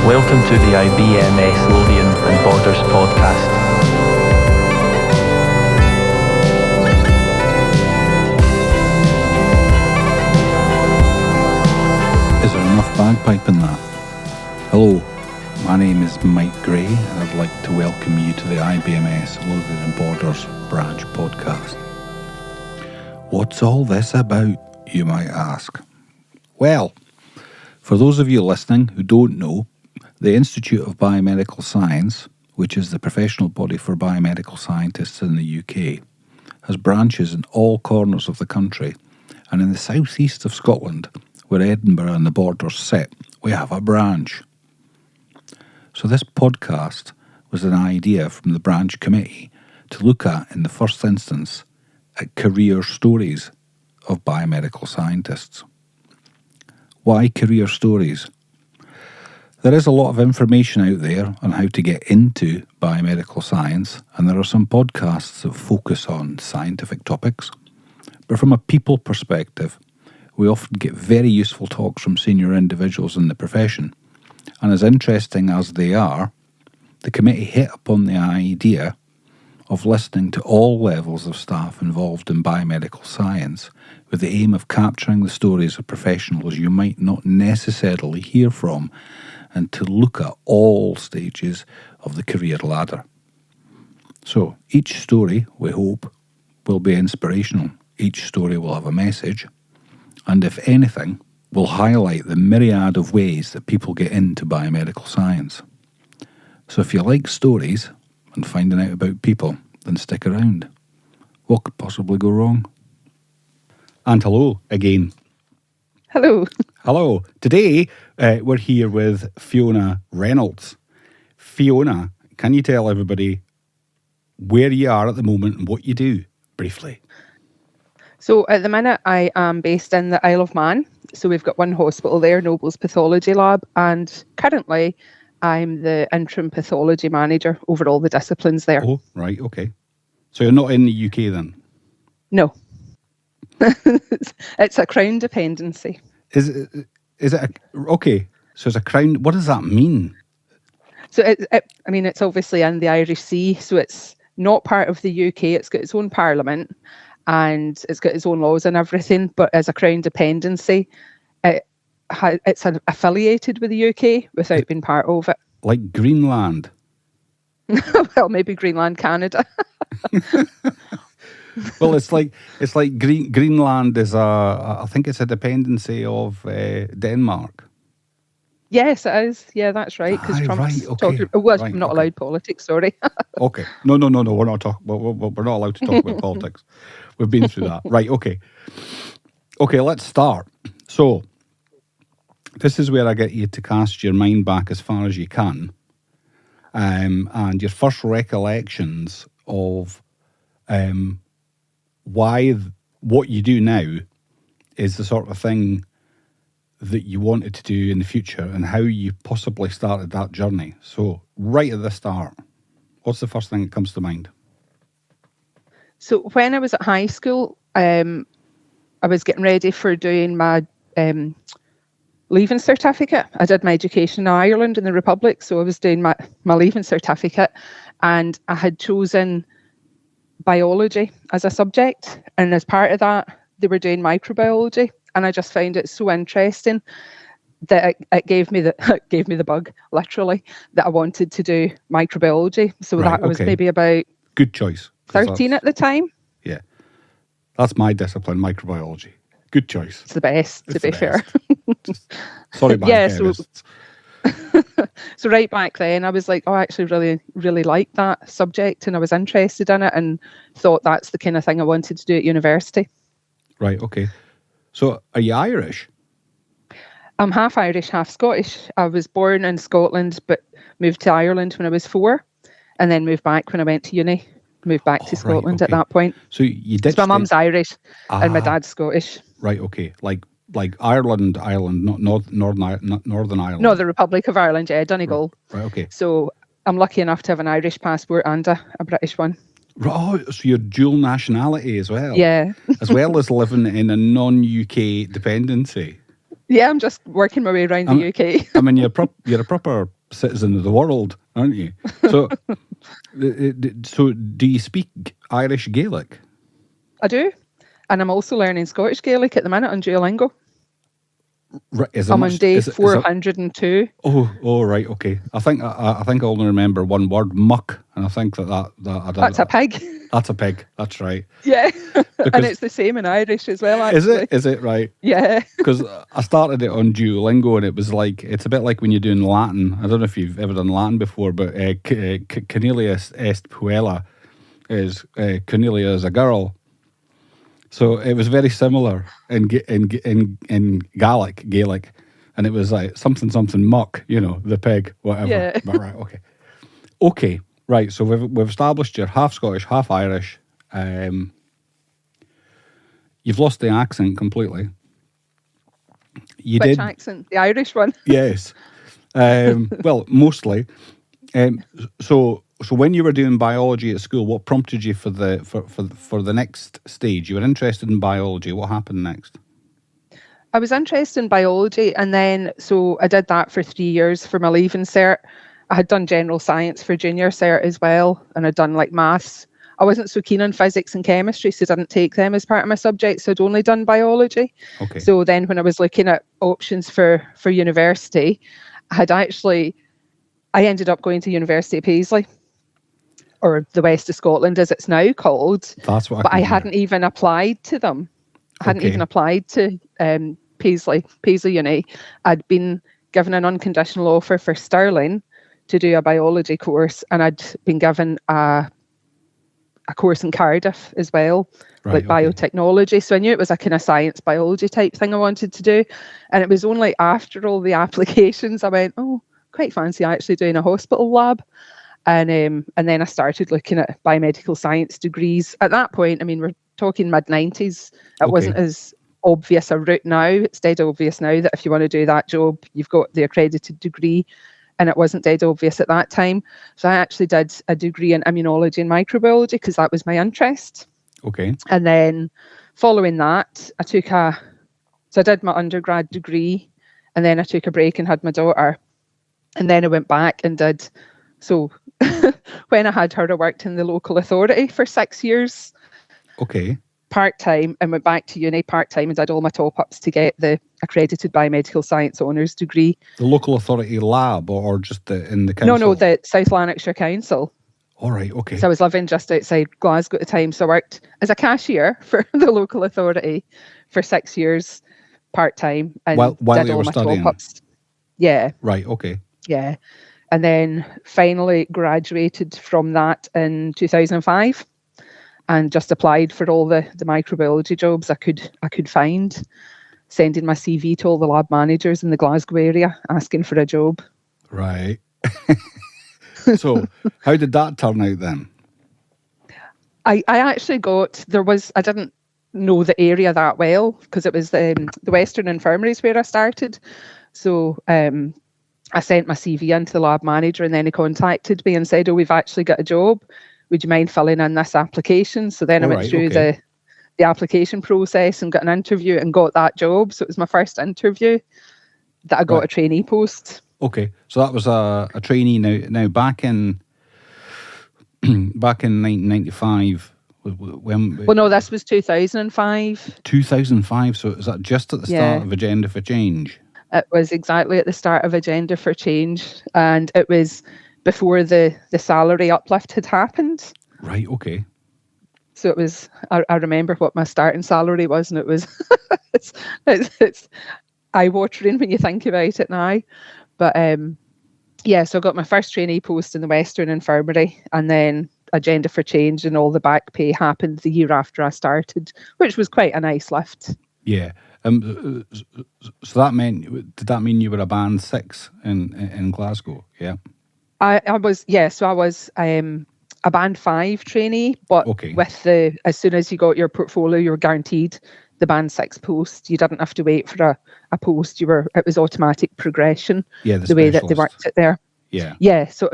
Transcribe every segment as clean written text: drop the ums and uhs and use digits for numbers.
Welcome to the IBMS Lothian and Borders podcast. Is there enough bagpipe in that? Hello, my name is Mike Gray and I'd like to welcome you to the IBMS Lothian and Borders branch podcast. What's all this about, you might ask? Well, for those of you listening who don't know, the Institute of Biomedical Science, which is the professional body for biomedical scientists in the UK, has branches in all corners of the country, and in the southeast of Scotland, where Edinburgh and the Borders sit, we have a branch. So this podcast was an idea from the branch committee to look at, in the first instance, at career stories of biomedical scientists. Why career stories? There is a lot of information out there on how to get into biomedical science, and there are some podcasts that focus on scientific topics. But from a people perspective, we often get very useful talks from senior individuals in the profession. And as interesting as they are, the committee hit upon the idea of listening to all levels of staff involved in biomedical science with the aim of capturing the stories of professionals you might not necessarily hear from, and to look at all stages of the career ladder. So each story, we hope, will be inspirational. Each story will have a message, and if anything, will highlight the myriad of ways that people get into biomedical science. So if you like stories and finding out about people, then stick around. What could possibly go wrong? And hello again. Hello. Hello. Today, we're here with Fiona Reynolds. Fiona, can you tell everybody where you are at the moment and what you do, briefly? So at the minute, I am based in the Isle of Man. So we've got one hospital there, Noble's Pathology Lab, and currently I'm the interim pathology manager over all the disciplines there. Oh, right, okay. So you're not in the UK then? No. It's a Crown dependency. Is it okay? So it's a Crown. What does that mean? So it's obviously in the Irish Sea, so it's not part of the UK. It's got its own parliament and it's got its own laws and everything. But as a Crown dependency, it's affiliated with the UK without being part of it. Like Greenland. Well, maybe Greenland, Canada. Well, it's like Greenland is I think it's a dependency of Denmark. Yes, it is. Yeah, that's right. Because Trump's talking. Well, I'm not allowed politics. Sorry. Okay. No. We're not talking. We're not allowed to talk about politics. We've been through that. Right. Okay. Okay. Let's start. So, this is where I get you to cast your mind back as far as you can, and your first recollections of why what you do now is the sort of thing that you wanted to do in the future and how you possibly started that journey. So right at the start, what's the first thing that comes to mind? So when I was at high school, I was getting ready for doing my leaving certificate. I did my education in Ireland and the Republic, so I was doing my leaving certificate, and I had chosen biology as a subject, and as part of that they were doing microbiology, and I just found it so interesting that it gave me the bug, literally, that I wanted to do microbiology. So right, I was maybe about good choice 13 at the time. Yeah, that's my discipline, microbiology. Good choice. It's the best, to be fair. Sorry, yeah. So right back then, I was like, I actually really, really liked that subject, and I was interested in it, and thought that's the kind of thing I wanted to do at university. Right. Okay. So, are you Irish? I'm half Irish, half Scottish. I was born in Scotland, but moved to Ireland when I was 4, and then moved back when I went to uni. Moved back to Scotland at that point. So you did. So my mum's Irish and my dad's Scottish. Right. Okay. Like Ireland, not Northern Ireland. No, the Republic of Ireland. Yeah, Donegal. Right. Okay. So I'm lucky enough to have an Irish passport and a British one. Oh, so you're dual nationality as well. Yeah. As well as living in a non-UK dependency. Yeah, I'm just working my way around the UK. I mean, you're a proper citizen of the world, aren't you? So, so do you speak Irish Gaelic? I do. And I'm also learning Scottish Gaelic at the minute on Duolingo. Right, I'm on day 402. Oh, right, okay. I think I only remember one word, muck, and I think that I don't That's a pig. That's a pig. That's right. Yeah. Because, and it's the same in Irish as well, actually. Is it right? Yeah. Because I started it on Duolingo, and it was like, it's a bit like when you're doing Latin. I don't know if you've ever done Latin before, but Cornelius est puella is Cornelia is a girl. So it was very similar in Gaelic, and it was like something muck, the pig, whatever. Yeah. But right, okay, right. So we've established you're half Scottish, half Irish. You've lost the accent completely. Which accent? The Irish one? Yes. Well, mostly. So when you were doing biology at school, what prompted you for the next stage? You were interested in biology. What happened next? I was interested in biology, and then so I did that for 3 years for my leaving cert. I had done general science for junior cert as well, and I'd done like maths. I wasn't so keen on physics and chemistry, so I didn't take them as part of my subject, so I'd only done biology. Okay. So then when I was looking at options for university, I ended up going to University of Paisley, or the West of Scotland as it's now called. That's what. But I hadn't even applied to them. I hadn't even applied to Paisley Uni. I'd been given an unconditional offer for Stirling to do a biology course, and I'd been given a course in Cardiff as well, biotechnology. So I knew it was a kind of science biology type thing I wanted to do. And it was only after all the applications I went, oh, quite fancy actually doing a hospital lab. And then I started looking at biomedical science degrees. At that point, I mean, we're talking mid-90s. It wasn't as obvious a route now. It's dead obvious now that if you want to do that job, you've got the accredited degree. And it wasn't dead obvious at that time. So I actually did a degree in immunology and microbiology because that was my interest. Okay. And then following that, I did my undergrad degree, and then I took a break and had my daughter. And then I went back and when I had her, I worked in the local authority for 6 years. Okay. Part-time, and went back to uni part-time and did all my top-ups to get the accredited biomedical science honours degree. The local authority lab, or just in the council? No, the South Lanarkshire Council. All right, okay. So I was living just outside Glasgow at the time, so I worked as a cashier for the local authority for 6 years part-time, and while did you all were my studying? top-ups. Yeah. Right, okay. Yeah. And then finally graduated from that in 2005. And just applied for all the microbiology jobs I could find, sending my CV to all the lab managers in the Glasgow area, asking for a job. Right. So how did that turn out then? I actually I didn't know the area that well because it was the Western Infirmaries where I started. So I sent my CV into the lab manager, and then he contacted me and said, oh, we've actually got a job. Would you mind filling in this application? So then I went through the application process and got an interview and got that job. So it was my first interview that I got a trainee post. Okay, so that was a trainee. Now back in 1995. Well, no, this was 2005. 2005. So is that just at the start of Agenda for Change? It was exactly at the start of Agenda for Change, and it was before the salary uplift had happened. Right, okay. So it was, I remember what my starting salary was, and it was, it's eye-watering when you think about it now. But so I got my first trainee post in the Western Infirmary, and then Agenda for Change and all the back pay happened the year after I started, which was quite a nice lift. Yeah. So did that mean you were a band 6 in Glasgow? Yeah. I was a band 5 trainee, but with as soon as you got your portfolio, you were guaranteed the band 6 post. You didn't have to wait for a post. It was automatic progression. Yeah, the way that they worked it there. Yeah. Yeah. So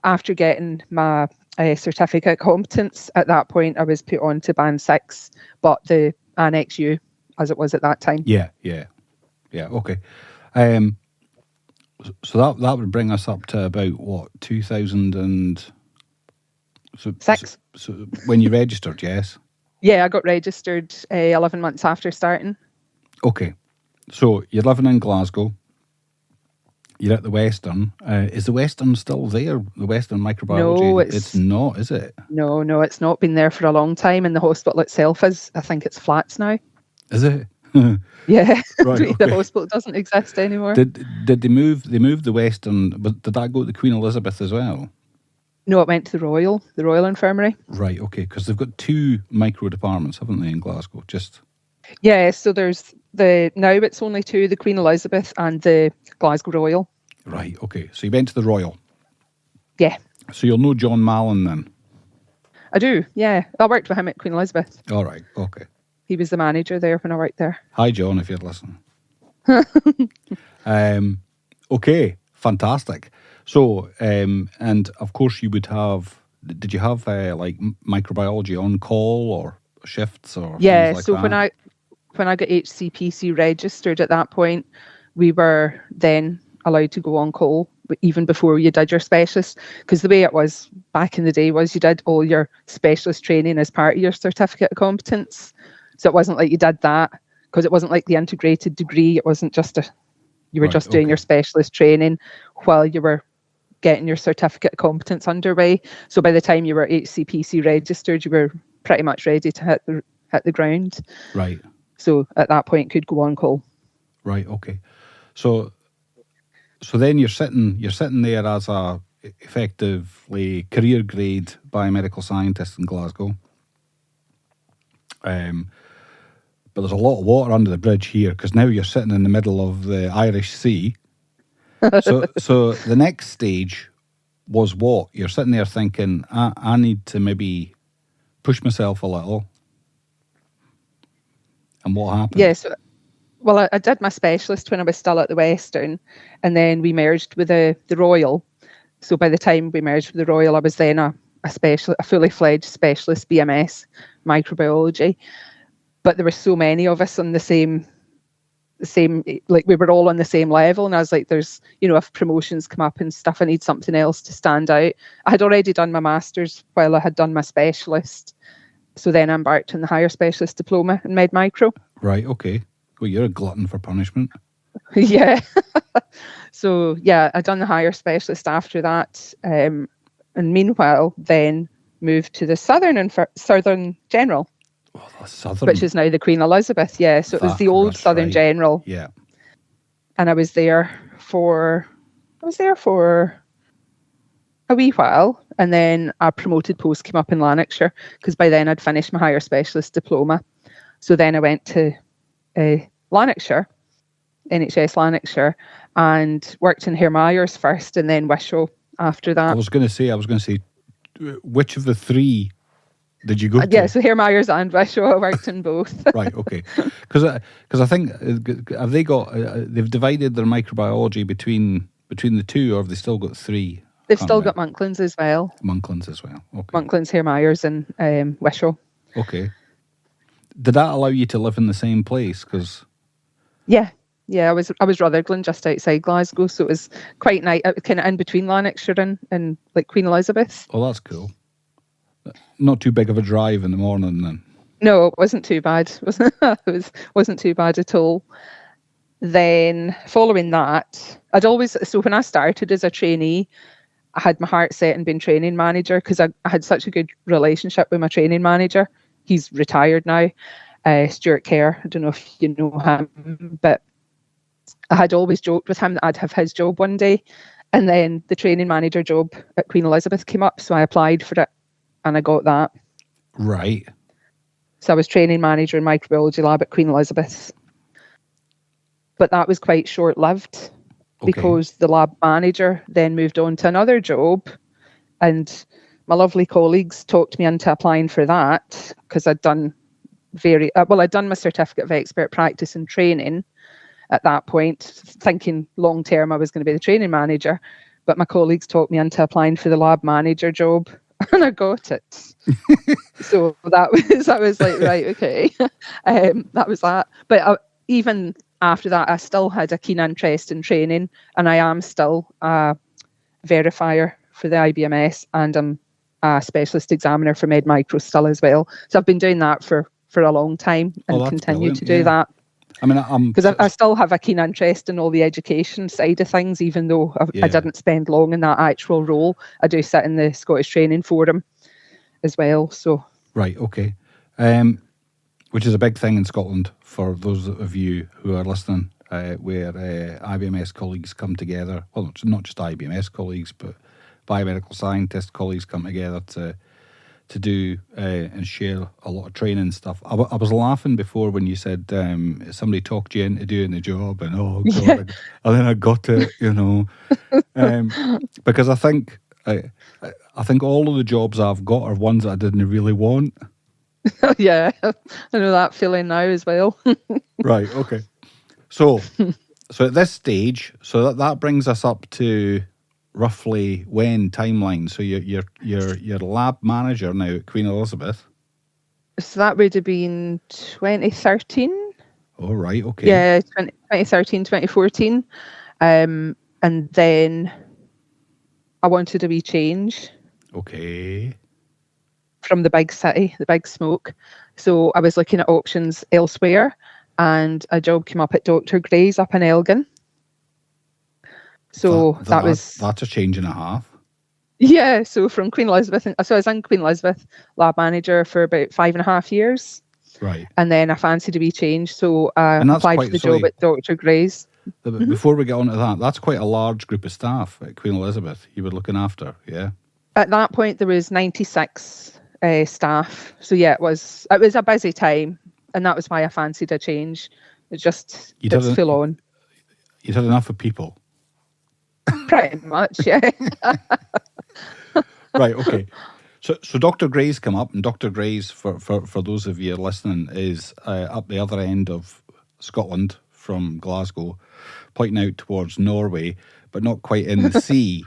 after getting my certificate competence, at that point I was put on to band 6, but the Annex U as it was at that time. Yeah. Okay. So that would bring us up to about what 2000 and so 6. So when you registered, yes. Yeah, I got registered 11 months after starting. Okay, so you're living in Glasgow. You're at the Western. Is the Western still there? The Western Microbiology? No, it's not, is it? No, it's not been there for a long time, and the hospital itself is, I think it's flats now. Is it? Yeah, Right. the Okay. hospital doesn't exist anymore. Did they move? They moved the Western, but did that go to Queen Elizabeth as well? No, it went to the Royal Infirmary. Right. Okay. Because they've got 2 micro departments, haven't they, in Glasgow? Yeah, so there's now it's only 2, the Queen Elizabeth and the Glasgow Royal. Right. Okay. So you went to the Royal. Yeah. So you'll know John Mallon then. I do, yeah. I worked with him at Queen Elizabeth. All right. Okay. He was the manager there when I worked there. Hi, John, if you're listening. Okay, fantastic. So, and of course, you would have. Did you have like microbiology on call or shifts or Yeah, things like so that? when I got HCPC registered at that point, we were then allowed to go on call, but even before you did your specialist, because the way it was back in the day was you did all your specialist training as part of your certificate of competence. So it wasn't like you did that, because it wasn't like the integrated degree. It wasn't just you were Right, just doing okay. your specialist training while you were getting your certificate of competence underway. So by the time you were HCPC registered, you were pretty much ready to hit the ground. Right. So at that point, could go on call. Right. Okay. So then you're sitting there as a effectively career grade biomedical scientist in Glasgow. But there's a lot of water under the bridge here, because now you're sitting in the middle of the Irish Sea. So the next stage was what? You're sitting there thinking, I need to maybe push myself a little. And what happened? Yes. Well, I did my specialist when I was still at the Western, and then we merged with the Royal. So by the time we merged with the Royal, I was then a fully fledged specialist BMS microbiology. But there were so many of us on the same, like we were all on the same level. And I was like, there's, if promotions come up and stuff, I need something else to stand out. I had already done my master's while I had done my specialist. So then I embarked on the higher specialist diploma in med micro. Right, okay. Well, you're a glutton for punishment. Yeah. So yeah, I done the higher specialist after that. And meanwhile, then moved to the Southern General. Oh, the Southern. Which is now the Queen Elizabeth, yeah. So it was the old Southern right. General. Yeah. And I was there for a wee while, and then a promoted post came up in Lanarkshire, because by then I'd finished my higher specialist diploma. So then I went to Lanarkshire, NHS Lanarkshire, and worked in Herr Myers first, and then Wishaw after that. I was going to say, which of the 3 did you go to? Yeah, so Herr Myers and Wishaw, I worked in both. Right, okay. Because I think, have they got, they've divided their microbiology between the 2, or have they still got 3? They've still got Monklands as well. Monklands as well, okay. Monklands, Herr Myers, and Wishaw. Okay. Did that allow you to live in the same place? Because yeah, I was Rutherglen, just outside Glasgow, so it was quite nice. It was kind of in between Lanarkshire and like Queen Elizabeth. Oh, that's cool. Not too big of a drive in the morning then. No, it wasn't too bad. It wasn't too bad at all. Then following that, so when I started as a trainee, I had my heart set and been training manager, because I had such a good relationship with my training manager. He's retired now, Stuart Kerr. I don't know if you know him, but I had always joked with him that I'd have his job one day. And then the training manager job at Queen Elizabeth came up, so I applied for it and I got that. Right. So I was training manager in microbiology lab at Queen Elizabeth. But that was quite short-lived, because the lab manager then moved on to another job, and my lovely colleagues talked me into applying for that, because I'd done I'd done my certificate of expert practice and training at that point, thinking long term I was going to be the training manager, but my colleagues talked me into applying for the lab manager job, and I got it. So I was like, right, okay. That was that. But even after that, I still had a keen interest in training, and I am still a verifier for the IBMS, and I'm a specialist examiner for MedMicro still as well. So I've been doing that for a long time and continue to do that. I mean, because I still have a keen interest in all the education side of things, even though I didn't spend long in that actual role. I do sit in the Scottish Training Forum as well. So right, okay. Which is a big thing in Scotland for those of you who are listening, where IBMS colleagues come together. Well, not just IBMS colleagues, but biomedical scientist colleagues come together to do and share a lot of training stuff. I was laughing before when you said somebody talked you into doing the job, and oh god, Yeah. and then I got it, because I think all of the jobs I've got are ones that I didn't really want. Yeah, I know that feeling now as well. Right. Okay. So at this stage, so that brings us up to roughly when timeline. So you're lab manager now at Queen Elizabeth. So that would have been 2013. Oh, right. Okay. Yeah, 2013, 2014. And then I wanted a wee change. Okay. From the big city, the big smoke. So I was looking at options elsewhere, and a job came up at Dr. Gray's up in Elgin. So that's a change and a half. Yeah, so from Queen Elizabeth, so I was in Queen Elizabeth lab manager for about 5.5 years. Right. And then I fancied a wee change, so I applied for the job at Dr. Gray's. Before we get on to that, that's quite a large group of staff at Queen Elizabeth you were looking after, yeah? At that point, there was 96 staff. So yeah, it was a busy time, and that was why I fancied a change. It's full on. You'd had enough of people. Pretty much, yeah. Right, okay. So Dr. Gray's come up, and Dr. Gray's, for those of you listening, is up the other end of Scotland from Glasgow, pointing out towards Norway, but not quite in the sea.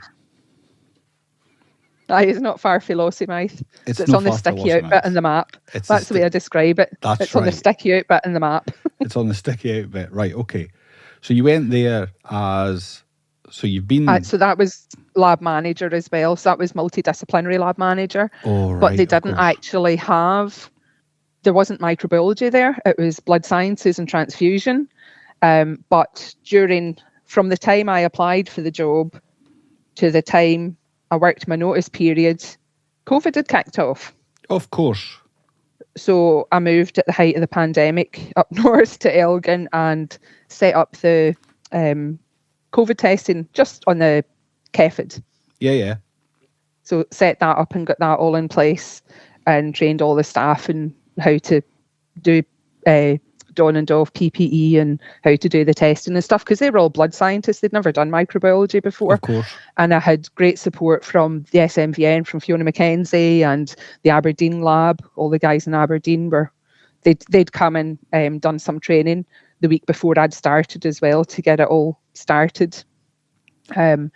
It's not far from Lossiemouth. It's on the sticky out bit in the map. That's the way I describe it. It's on the sticky out bit in the map. It's on the sticky out bit, right, okay. So you went there so you've been... so that was lab manager as well. So that was multidisciplinary lab manager. Oh, right. But they didn't actually there wasn't microbiology there. It was blood sciences and transfusion. But from the time I applied for the job to the time I worked my notice period, COVID had kicked off. Of course. So I moved at the height of the pandemic up north to Elgin and set up the COVID testing just on the CEFID. Yeah. So set that up and got that all in place and trained all the staff in how to do don and doff PPE and how to do the testing and stuff, because they were all blood scientists. They'd never done microbiology before. Of course. And I had great support from the SMVN, from Fiona McKenzie and the Aberdeen lab. All the guys in Aberdeen they'd come and done some training the week before I'd started as well to get it all started. So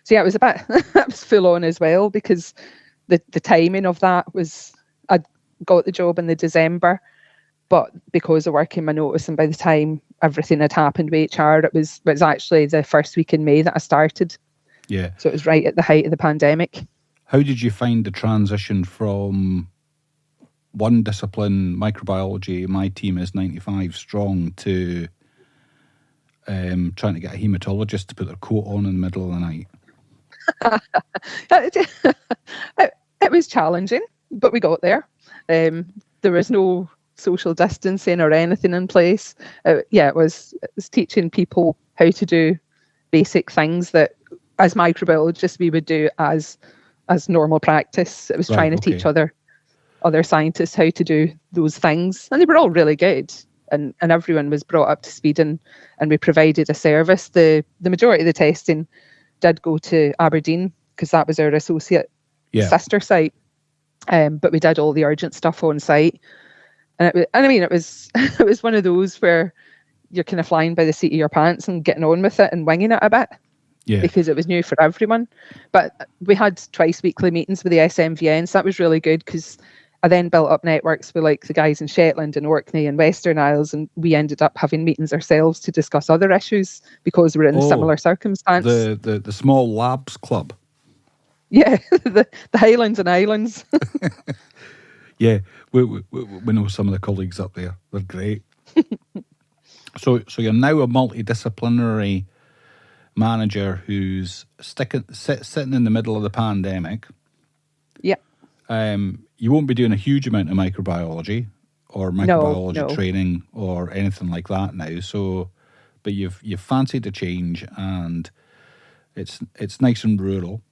yeah, it was that was full on as well, because the timing of that was, I got the job in the December, but because of working my notice, and by the time everything had happened with HR, it was actually the first week in May that I started. Yeah. So it was right at the height of the pandemic. How did you find the transition from one discipline, microbiology, my team is 95 strong, to trying to get a haematologist to put their coat on in the middle of the night? It was challenging, but we got there. There was no social distancing or anything in place. It was teaching people how to do basic things that, as microbiologists, we would do as normal practice. It was trying to teach other scientists how to do those things, and they were all really good. And everyone was brought up to speed, and we provided a service. The majority of the testing did go to Aberdeen, because that was our associate sister site. But we did all the urgent stuff on site. And it was one of those where you're kind of flying by the seat of your pants and getting on with it and winging it a bit. Yeah. Because it was new for everyone. But we had twice weekly meetings with the SMVN, so that was really good, because I then built up networks with like the guys in Shetland and Orkney and Western Isles, and we ended up having meetings ourselves to discuss other issues because we're in similar circumstance. The small labs club. Yeah, the Highlands and Islands. Yeah, we know some of the colleagues up there. They're great. So you're now a multidisciplinary manager who's sitting in the middle of the pandemic. Yeah. You won't be doing a huge amount of microbiology or microbiology No. training or anything like that now. So, but you've fancied a change, and it's nice and rural.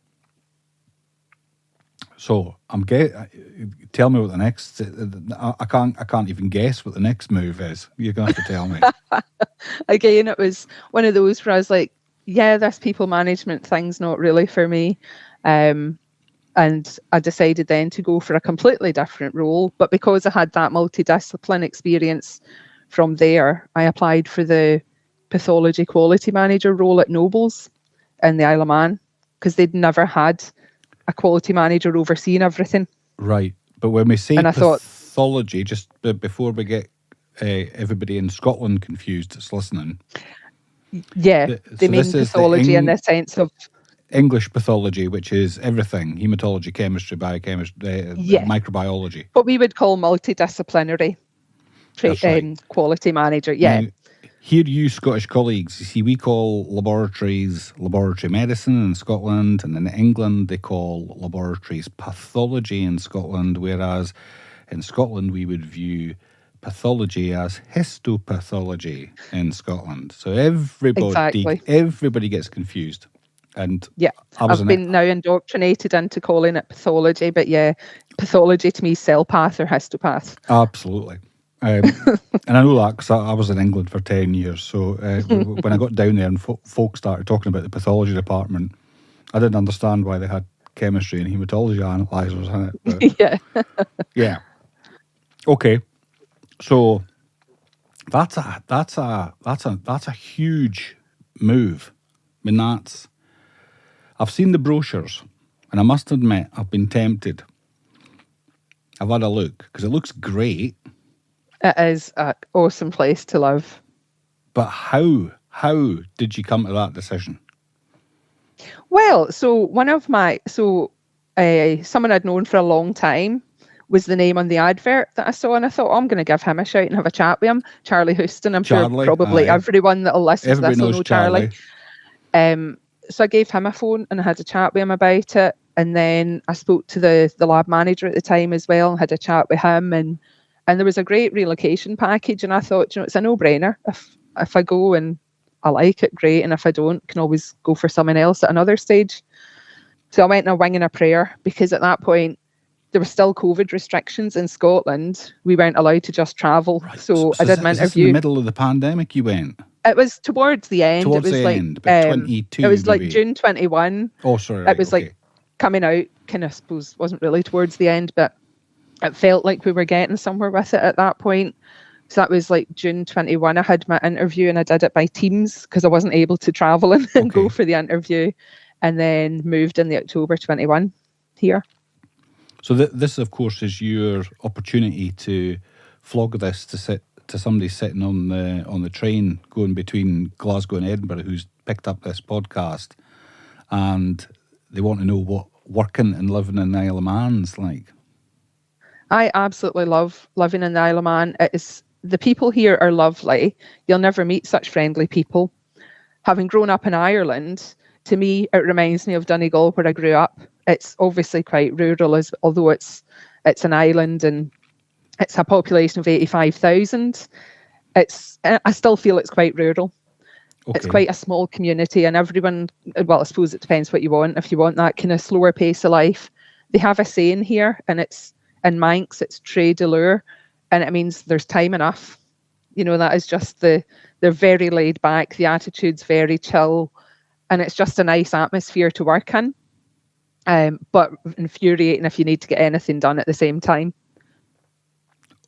So tell me what the next. I can't even guess what the next move is. You're going to have to tell me. Again, it was one of those where I was like, yeah, this people management thing's not really for me. And I decided then to go for a completely different role. But because I had that multidiscipline experience from there, I applied for the pathology quality manager role at Nobles in the Isle of Man, because they'd never had a quality manager overseeing everything. Right. But when we say pathology, just before we get everybody in Scotland confused that's listening. Yeah, they mean pathology in the sense of English pathology, which is everything: hematology, chemistry, biochemistry, microbiology. What we would call multidisciplinary quality manager. Yeah. Now, here, you Scottish colleagues, you see, we call laboratories laboratory medicine in Scotland, and in England they call laboratories pathology in Scotland, whereas in Scotland we would view pathology as histopathology in Scotland. So everybody gets confused. And yeah, I've been now indoctrinated into calling it pathology, but yeah, pathology to me is cell path or histopath. Absolutely. And I know that because I was in England for 10 years. So when I got down there and folks started talking about the pathology department, I didn't understand why they had chemistry and hematology analyzers in it. But yeah. Yeah. Okay. So that's a huge move. I mean, I've seen the brochures, and I must admit I've been tempted. I've had a look because it looks great. It is an awesome place to live. But how did you come to that decision? Well, so someone I'd known for a long time was the name on the advert that I saw, and I thought, I'm going to give him a shout and have a chat with him. Charlie Houston. I'm sure probably everyone that'll listen to this will know Charlie. So I gave him a phone and I had a chat with him about it. And then I spoke to the lab manager at the time as well and had a chat with him. And there was a great relocation package. And I thought, it's a no-brainer. If I go and I like it, great. And if I don't, can always go for someone else at another stage. So I went in a wing and a prayer, because at that point, there were still COVID restrictions in Scotland. We weren't allowed to just travel. Right. So I did my interview. In the middle of the pandemic you went? It was towards the end. Towards it was the like, end, but 22 It was maybe. like June 21. Oh, sorry. Right, it was like coming out, kind of, suppose, wasn't really towards the end, but it felt like we were getting somewhere with it at that point. So that was like June 21. I had my interview and I did it by Teams because I wasn't able to travel and go for the interview, and then moved in the October 21 here. So this, of course, is your opportunity to flog this to somebody sitting on the train going between Glasgow and Edinburgh who's picked up this podcast, and they want to know what working and living in the Isle of Man's like. I absolutely love living in the Isle of Man. The people here are lovely. You'll never meet such friendly people. Having grown up in Ireland, to me, it reminds me of Donegal, where I grew up. It's obviously quite rural, although it's an island and it's a population of 85,000. I still feel it's quite rural. Okay. It's quite a small community, and everyone, well, I suppose it depends what you want. If you want that kind of slower pace of life, they have a saying here, and it's in Manx, it's Tré de l'Ur, and it means there's time enough. That is just they're very laid back, the attitude's very chill, and it's just a nice atmosphere to work in. But infuriating if you need to get anything done at the same time.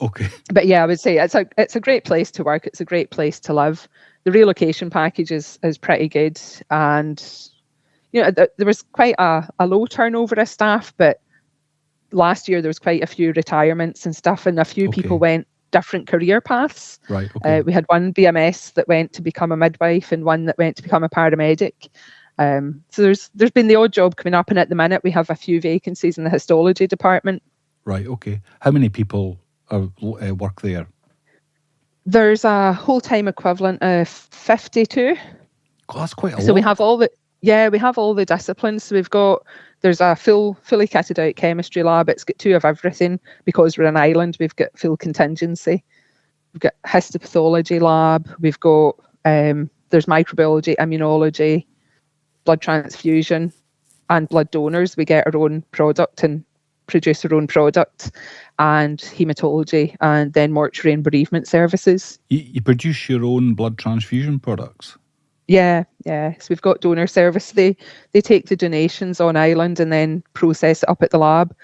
Okay. But yeah, I would say it's a great place to work. It's a great place to live. The relocation package is pretty good, and there was quite a low turnover of staff, but last year there was quite a few retirements and stuff, and a few people went different career paths. Right. Okay. We had one BMS that went to become a midwife and one that went to become a paramedic. So there's been the odd job coming up, and at the minute we have a few vacancies in the histology department. Right. Okay. How many people work there? There's a whole-time equivalent of 52. God, that's quite a lot. So we have all the disciplines. So there's a fully kitted out chemistry lab. It's got 2 of everything because we're an island. We've got full contingency. We've got histopathology lab. We've got there's microbiology, immunology, blood transfusion, and blood donors. We get our own product and produce our own product, and hematology, and then mortuary and bereavement services. You produce your own blood transfusion products? Yeah. So we've got donor service. They take the donations on island and then process it up at the lab.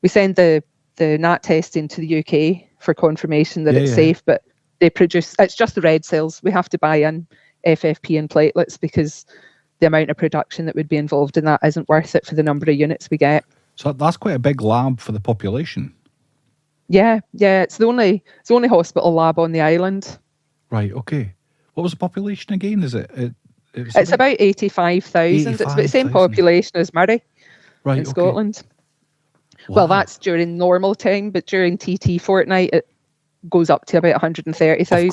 We send the NAT testing to the UK for confirmation that it's safe, but they produce, it's just the red cells. We have to buy in FFP and platelets because the amount of production that would be involved in that isn't worth it for the number of units we get. So that's quite a big lab for the population. Yeah. It's the only hospital lab on the island. Right. Okay. What was the population again? Is it? It's about 85,000. It's about the same population as Murray in Scotland. Wow. Well, that's during normal time, but during TT fortnight, it goes up to about 130,000.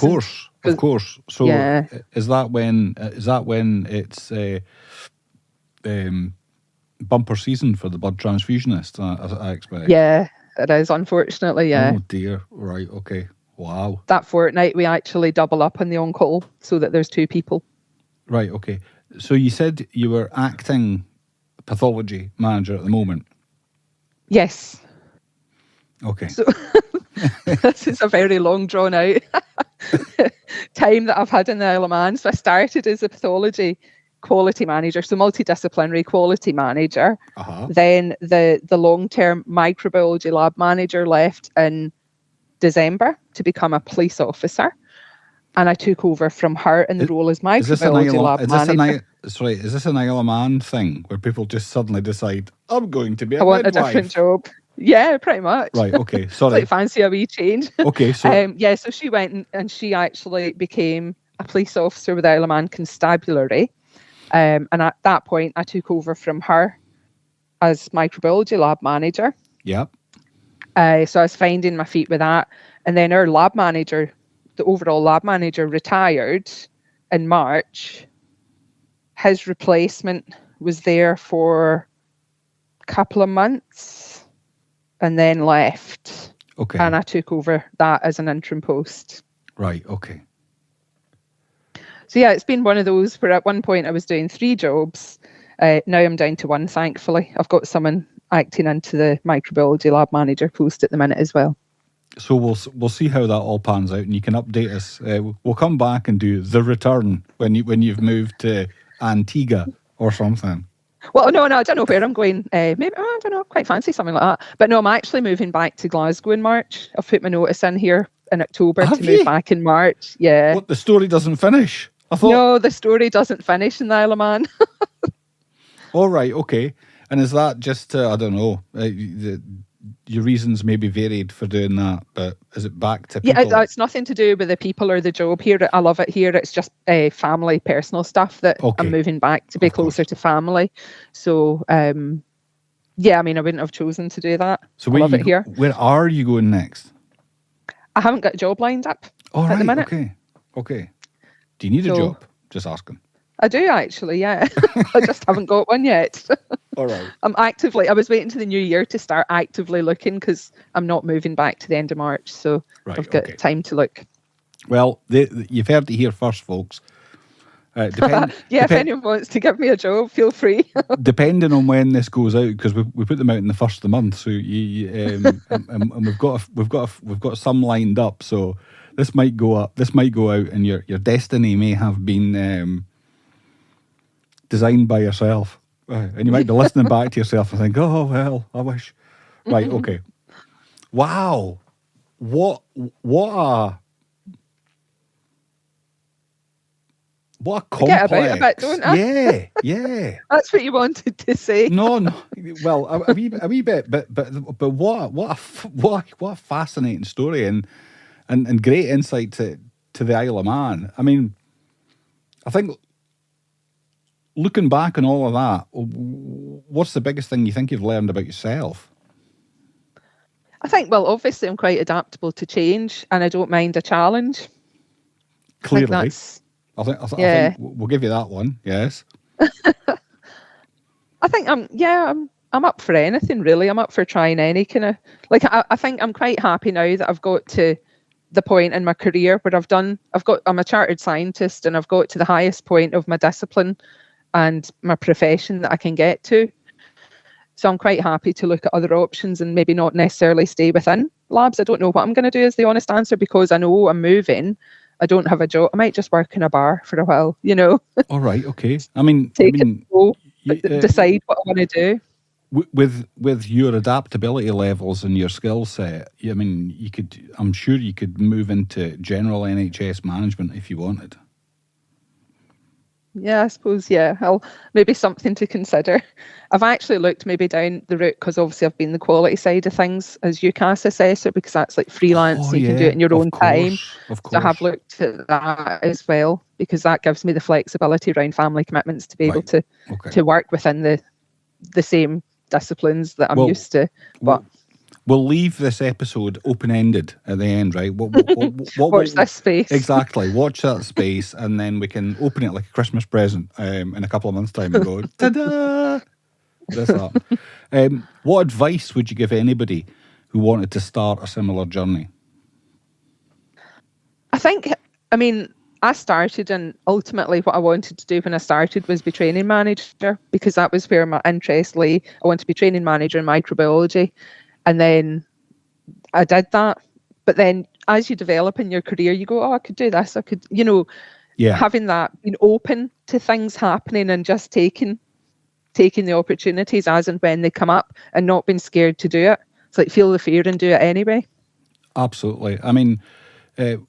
Of course. So is that when it's bumper season for the blood transfusionists? I expect. Yeah, it is, unfortunately. Yeah. Oh dear. Right. Okay. Wow. That fortnight we actually double up on the on-call so that there's 2 people. Right. Okay. So you said you were acting pathology manager at the moment. Yes. Okay. So this is a very long drawn out time that I've had in the Isle of Man. So I started as a pathology quality manager, so multidisciplinary quality manager. Then the long-term microbiology lab manager left in December to become a police officer, and I took over from her in the role as microbiology lab manager. Is this an Isle of Man thing where people just suddenly decide, I'm going to be a I want midwife? a different job? Yeah, pretty much. Right, okay, sorry. Like fancy a wee change. Okay, so... so she went and she actually became a police officer with Isle of Man Constabulary. And at that point, I took over from her as microbiology lab manager. Yep. So I was finding my feet with that. And then our lab manager, the overall lab manager, retired in March. His replacement was there for a couple of months and then left. Okay. And I took over that as an interim post. Right, okay. So yeah, it's been one of those where at one point I was doing 3 jobs. Now I'm down to 1, thankfully. I've got someone acting into the microbiology lab manager post at the minute as well. So we'll see how that all pans out, and you can update us. We'll come back and do the return when you've moved to Antigua or something. Well, no, I don't know where I'm going. Maybe I don't know. Quite fancy something like that. But no, I'm actually moving back to Glasgow in March. I've put my notice in here in October to move back in March. Yeah. What, the story doesn't finish? I thought... No, the story doesn't finish in the Isle of Man. All right, okay. And is that just I don't know? Your reasons may be varied for doing that, but is it back to people? Yeah, it's nothing to do with the people or the job here. I love it here. It's just family, personal stuff that I'm moving back to be closer to family. So, I mean, I wouldn't have chosen to do that. So I love it here. Where are you going next? I haven't got a job lined up at the minute. Okay. Do you need a job? Just asking. I do actually, yeah. I just haven't got one yet. All right. I was waiting to the new year to start actively looking because I'm not moving back to the end of March. So I've got time to look. Well, you've heard it here first, folks. If anyone wants to give me a job, feel free. Depending on when this goes out, because we put them out in the first of the month, so and we've got some lined up. So this might go up, this might go out, and your destiny may have been designed by yourself, and you might be listening back to yourself and think, "Oh well, I wish." Right? Okay. Wow. What What a I get about a bit, complex. don't I? Yeah. That's what you wanted to say. No. Well, a wee bit, but what a fascinating story and great insight to the Isle of Man. I mean, I think looking back on all of that, what's the biggest thing you think you've learned about yourself? I think, well, obviously I'm quite adaptable to change and I don't mind a challenge. Clearly. I think we'll give you that one, yes. I think I'm up for anything really. I'm up for trying any kind of, like, I think I'm quite happy now that I've got to the point in my career where I'm a chartered scientist and I've got to the highest point of my discipline and my profession that I can get to. So I'm quite happy to look at other options and maybe not necessarily stay within labs. I don't know what I'm going to do is the honest answer, because I know I'm moving. I don't have a job. I might just work in a bar for a while, All right, okay. I mean, decide what I want to do. With your adaptability levels and your skill set, I mean, I'm sure you could move into general NHS management if you wanted. Yeah, I suppose, yeah. Maybe something to consider. I've actually looked maybe down the route, because obviously I've been the quality side of things as UCAS assessor, because that's like freelance, you can do it in your own time. Of course. So I have looked at that as well, because that gives me the flexibility around family commitments to be able to work within the same disciplines that I'm used to. But we'll leave this episode open-ended at the end, right? Watch this space. Exactly. Watch that space, and then we can open it like a Christmas present in a couple of months' time and go, ta-da! That's that. What advice would you give anybody who wanted to start a similar journey? I started, and ultimately what I wanted to do when I started was be training manager, because that was where my interest lay. I wanted to be training manager in microbiology. And then I did that. But then as you develop in your career, you go, I could do this. I could, having that, being open to things happening and just taking the opportunities as and when they come up and not being scared to do it. It's like feel the fear and do it anyway. Absolutely. I mean,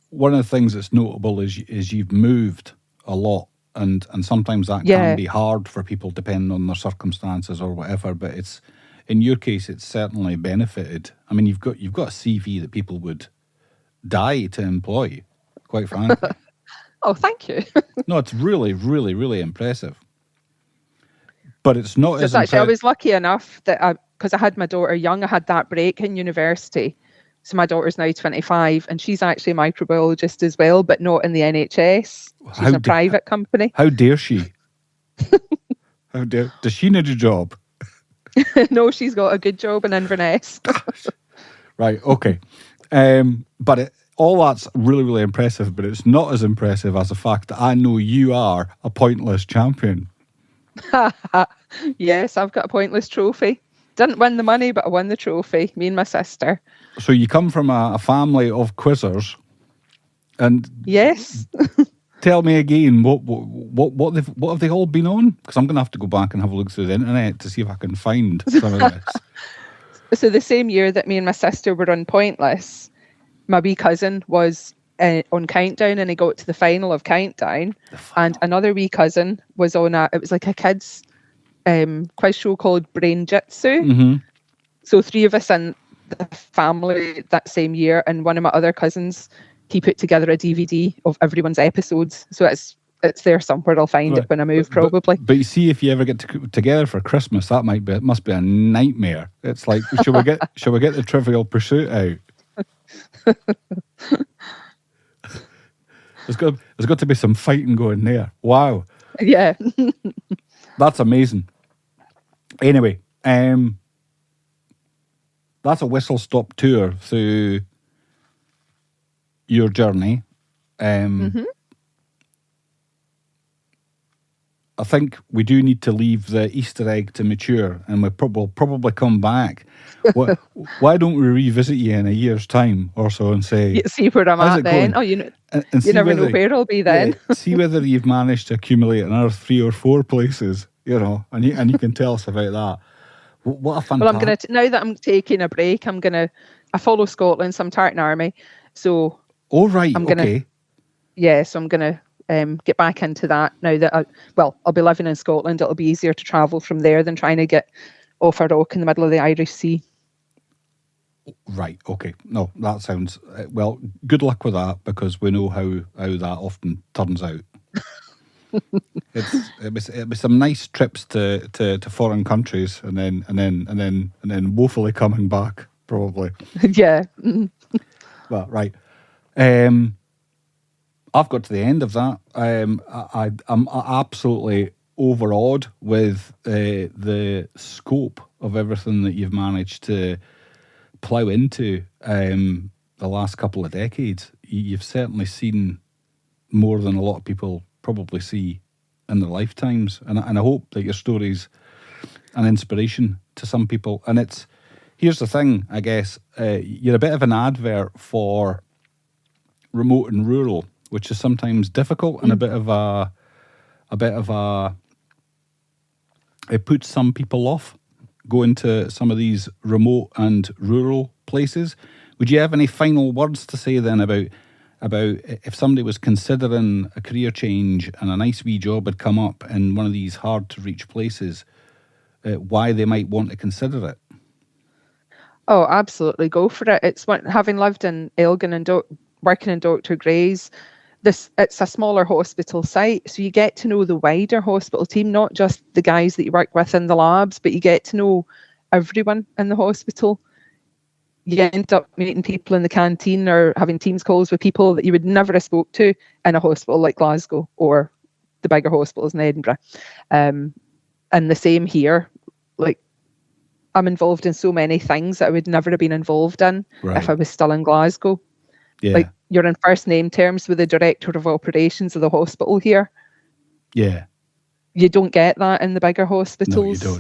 one of the things that's notable is you've moved a lot. And sometimes that can be hard for people depending on their circumstances or whatever, but in your case, it's certainly benefited. I mean, you've got a CV that people would die to employ, quite frankly. Oh, thank you. No, it's really, really, really impressive. But it's not as impressive. I was lucky enough that because I had my daughter young, I had that break in university. So my daughter's now 25, and she's actually a microbiologist as well, but not in the NHS. She's in a private company. How dare she? Does she need a job? No, she's got a good job in Inverness. Right, okay. But all that's really, really impressive, but it's not as impressive as the fact that I know you are a pointless champion. Yes, I've got a pointless trophy. Didn't win the money, but I won the trophy, me and my sister. So you come from a family of quizzers, and yes. Tell me again, what have they all been on? Because I'm going to have to go back and have a look through the internet to see if I can find some of this. So the same year that me and my sister were on Pointless, my wee cousin was on Countdown, and he got to the final of Countdown. And another wee cousin was on it was like a kids quiz show called Brain Jitsu. Mm-hmm. So 3 of us in the family that same year, and one of my other cousins, he put together a DVD of everyone's episodes. So it's there somewhere. I'll find it when I move, probably. But you see, if you ever get together for Christmas, it must be a nightmare. It's like, shall we get the Trivial Pursuit out? There's got to be some fighting going there. Wow. Yeah. That's amazing. Anyway, that's a whistle-stop tour through your journey. Mm-hmm. I think we do need to leave the Easter egg to mature, and we'll probably come back. Why don't we revisit you in a year's time or so and say, see where I'm at then? Oh, you never know where I'll be then. See whether you've managed to accumulate another 3 or 4 places, and you can tell us about that. What a fantastic... Well, I'm going to, now that I'm taking a break, I follow Scotland, so I'm Tartan Army. So... Oh, right, okay. Yeah, so I'm going to get back into that now that I'll be living in Scotland. It'll be easier to travel from there than trying to get off a rock in the middle of the Irish Sea. Right, okay. No, that sounds... well, good luck with that, because we know how that often turns out. It was some nice trips to foreign countries, and then woefully coming back, probably. Yeah. Well, right. I've got to the end of that. I'm absolutely overawed with the scope of everything that you've managed to plough into the last couple of decades. You've certainly seen more than a lot of people probably see in their lifetimes, and I hope that your story's an inspiration to some people. And here's the thing, I guess, you're a bit of an advert for remote and rural, which is sometimes difficult and a bit of a it puts some people off going to some of these remote and rural places. Would you have any final words to say then about if somebody was considering a career change and a nice wee job had come up in one of these hard to reach places, why they might want to consider it? Oh, absolutely, go for it. It's having lived in Elgin and working in Dr. Gray's. It's a smaller hospital site, so you get to know the wider hospital team, not just the guys that you work with in the labs, but you get to know everyone in the hospital. You end up meeting people in the canteen or having Teams calls with people that you would never have spoke to in a hospital like Glasgow or the bigger hospitals in Edinburgh. And the same here. Like, I'm involved in so many things that I would never have been involved in if I was still in Glasgow. Yeah. Like, you're in first name terms with the director of operations of the hospital here. Yeah. You don't get that in the bigger hospitals. No,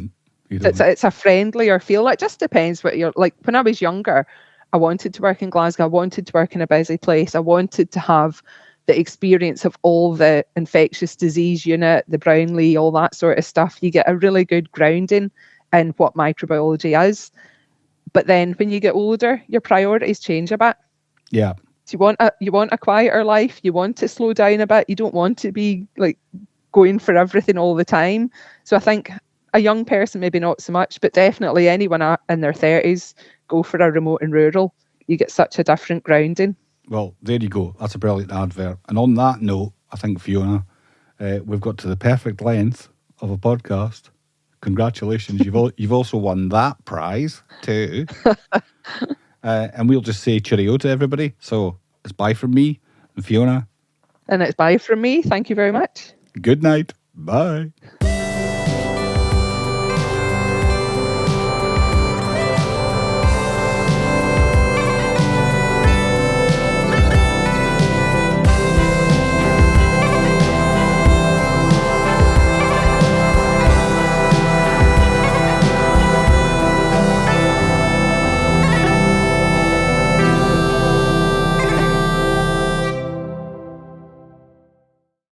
you don't. It's a friendlier feel. It just depends what you're like. When I was younger, I wanted to work in Glasgow. I wanted to work in a busy place. I wanted to have the experience of all the infectious disease unit, the Brownlee, all that sort of stuff. You get a really good grounding in what microbiology is. But then when you get older, your priorities change a bit. Yeah. So you want a quieter life. You want to slow down a bit. You don't want to be like going for everything all the time. So I think a young person, maybe not so much, but definitely anyone in their 30s, go for a remote and rural. You get such a different grounding. Well, there you go. That's a brilliant advert. And on that note, I think, Fiona, we've got to the perfect length of a podcast. Congratulations. You've also won that prize too. And we'll just say cheerio to everybody. So it's bye from me and Fiona. And it's bye from me. Thank you very much. Good night. Bye.